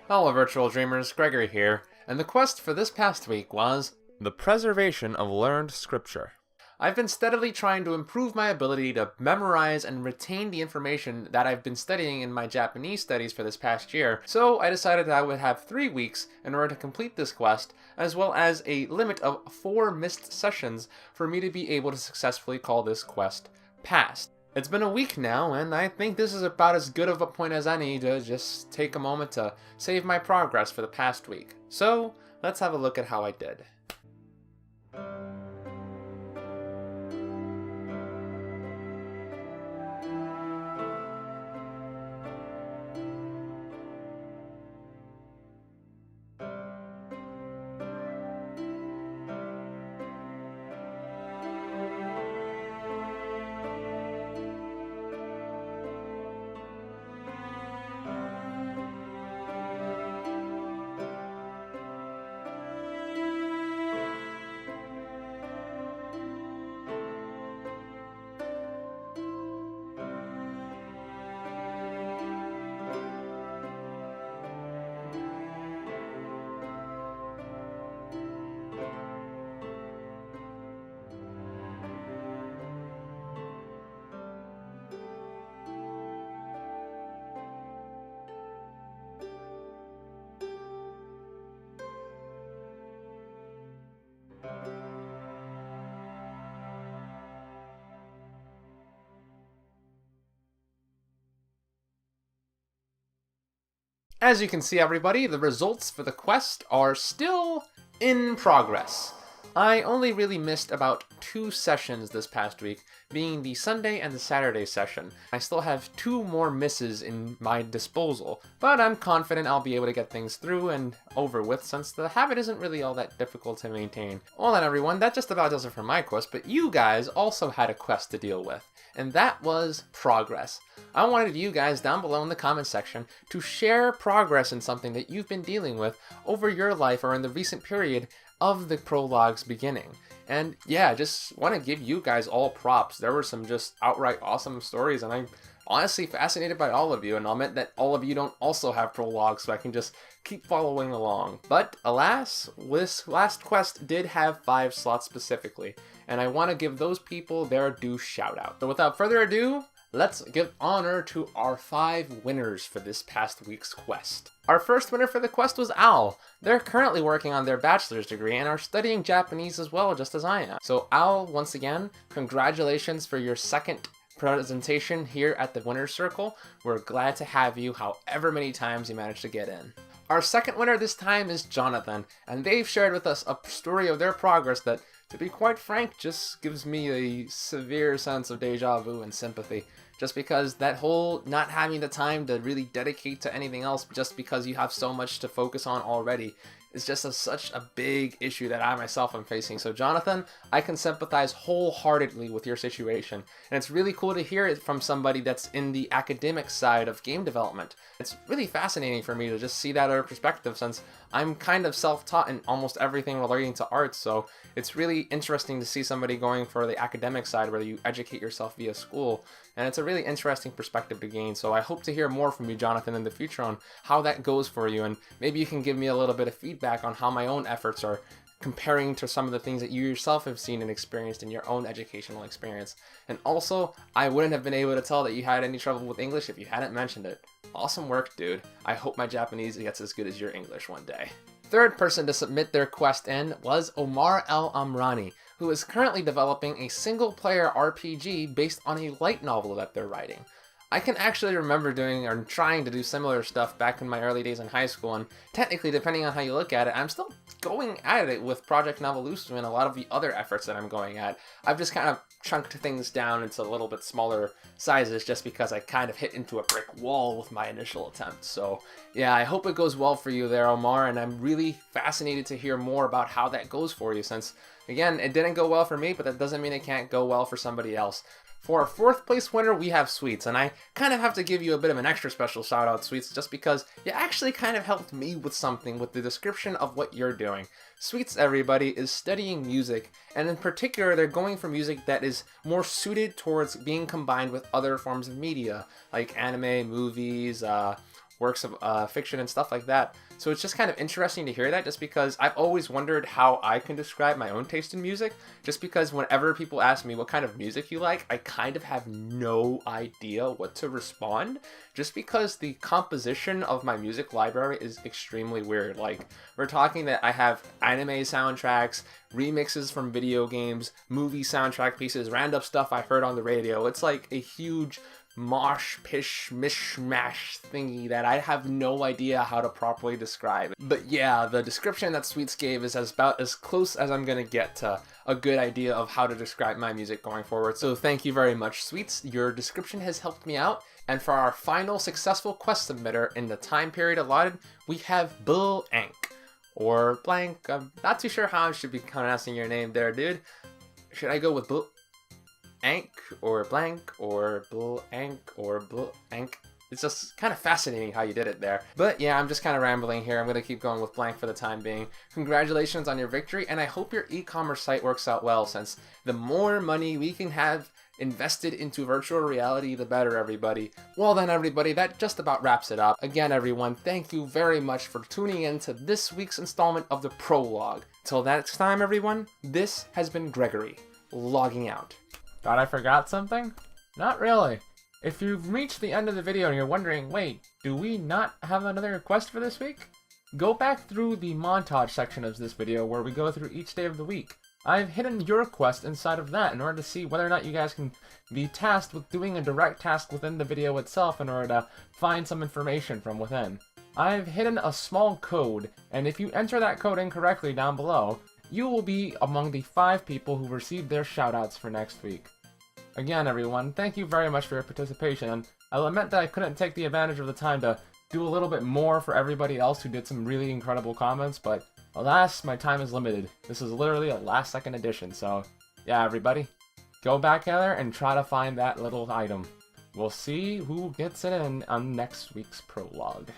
Hello virtual dreamers, Gregory here, and the quest for this past week was the preservation of learned scripture. I've been steadily trying to improve my ability to memorize and retain the information that I've been studying in my Japanese studies for this past year, so I decided that I would have 3 weeks in order to complete this quest, as well as a limit of 4 missed sessions for me to be able to successfully call this quest passed. It's been a week now, and I think this is about as good of a point as any to just take a moment to save my progress for the past week. So, let's have a look at how I did. As you can see, everybody, the results for the quest are still in progress. I only really missed about 2 sessions this past week, being the Sunday and the Saturday session. I still have 2 more misses in my disposal, but I'm confident I'll be able to get things through and over with since the habit isn't really all that difficult to maintain. Well then everyone, that just about does it for my quest, but you guys also had a quest to deal with, and that was progress. I wanted you guys down below in the comment section to share progress in something that you've been dealing with over your life or in the recent period of the prologue's beginning. And yeah, just want to give you guys all props. There were some just outright awesome stories, and I'm honestly fascinated by all of you, and I'll admit that all of you don't also have prologues, so I can just keep following along. But alas, this last quest did have 5 slots specifically, and I want to give those people their due shout out. So without further ado, let's give honor to our 5 winners for this past week's quest. Our first winner for the quest was Al. They're currently working on their bachelor's degree and are studying Japanese as well, just as I am. So Al, once again, congratulations for your second presentation here at the Winner's Circle. We're glad to have you however many times you managed to get in. Our second winner this time is Jonathan, and they've shared with us a story of their progress that, to be quite frank, just gives me a severe sense of deja vu and sympathy. Just because that whole not having the time to really dedicate to anything else just because you have so much to focus on already is just such a big issue that I myself am facing. So Jonathan, I can sympathize wholeheartedly with your situation. And it's really cool to hear it from somebody that's in the academic side of game development. It's really fascinating for me to just see that other perspective, since I'm kind of self-taught in almost everything relating to art. So it's really interesting to see somebody going for the academic side where you educate yourself via school. And it's a really interesting perspective to gain. So I hope to hear more from you, Jonathan, in the future on how that goes for you. And maybe you can give me a little bit of feedback on how my own efforts are comparing to some of the things that you yourself have seen and experienced in your own educational experience. And also, I wouldn't have been able to tell that you had any trouble with English if you hadn't mentioned it. Awesome work, dude. I hope my Japanese gets as good as your English one day. Third person to submit their quest in was Omar El Amrani, who is currently developing a single-player RPG based on a light novel that they're writing. I can actually remember doing or trying to do similar stuff back in my early days in high school, and technically, depending on how you look at it, I'm still going at it with Project Novolution and a lot of the other efforts that I'm going at. I've just kind of chunked things down into a little bit smaller sizes just because I kind of hit into a brick wall with my initial attempt. So yeah, I hope it goes well for you there, Omar, and I'm really fascinated to hear more about how that goes for you, since again, it didn't go well for me, but that doesn't mean it can't go well for somebody else. For our 4th place winner, we have Sweets, and I kind of have to give you a bit of an extra special shout out, Sweets, just because you actually kind of helped me with something with the description of what you're doing. Sweets, everybody, is studying music, and in particular, they're going for music that is more suited towards being combined with other forms of media, like anime, movies, works of fiction and stuff like that. So it's just kind of interesting to hear that, just because I've always wondered how I can describe my own taste in music, just because whenever people ask me what kind of music you like, I kind of have no idea what to respond, just because the composition of my music library is extremely weird. Like, we're talking that I have anime soundtracks, remixes from video games, movie soundtrack pieces, random stuff I heard on the radio. It's like a huge mosh pish mishmash thingy that I have no idea how to properly describe. But yeah, the description that Sweets gave is about as close as I'm gonna get to a good idea of how to describe my music going forward. So thank you very much, Sweets. Your description has helped me out. And for our final successful quest submitter in the time period allotted, we have Bill Ank, or blank. I'm not too sure how I should be pronouncing your name there, dude. Should I go with Bill Ank, or blank, or Bill Ank, or Bill Ank? It's just kind of fascinating how you did it there. But yeah, I'm just kind of rambling here. I'm going to keep going with blank for the time being. Congratulations on your victory, and I hope your e-commerce site works out well, since the more money we can have invested into virtual reality, the better, everybody. Well then, everybody, that just about wraps it up. Again, everyone, thank you very much for tuning in to this week's installment of the Prologue. Till next time, everyone, this has been Gregory, logging out. Thought I forgot something? Not really. If you've reached the end of the video and you're wondering, wait, do we not have another request for this week? Go back through the montage section of this video where we go through each day of the week. I've hidden your request inside of that in order to see whether or not you guys can be tasked with doing a direct task within the video itself in order to find some information from within. I've hidden a small code, and if you enter that code incorrectly down below, you will be among the 5 people who receive their shoutouts for next week. Again, everyone, thank you very much for your participation. I lament that I couldn't take the advantage of the time to do a little bit more for everybody else who did some really incredible comments, but alas, my time is limited. This is literally a last-second edition, so yeah, everybody, go back there and try to find that little item. We'll see who gets it in on next week's prologue.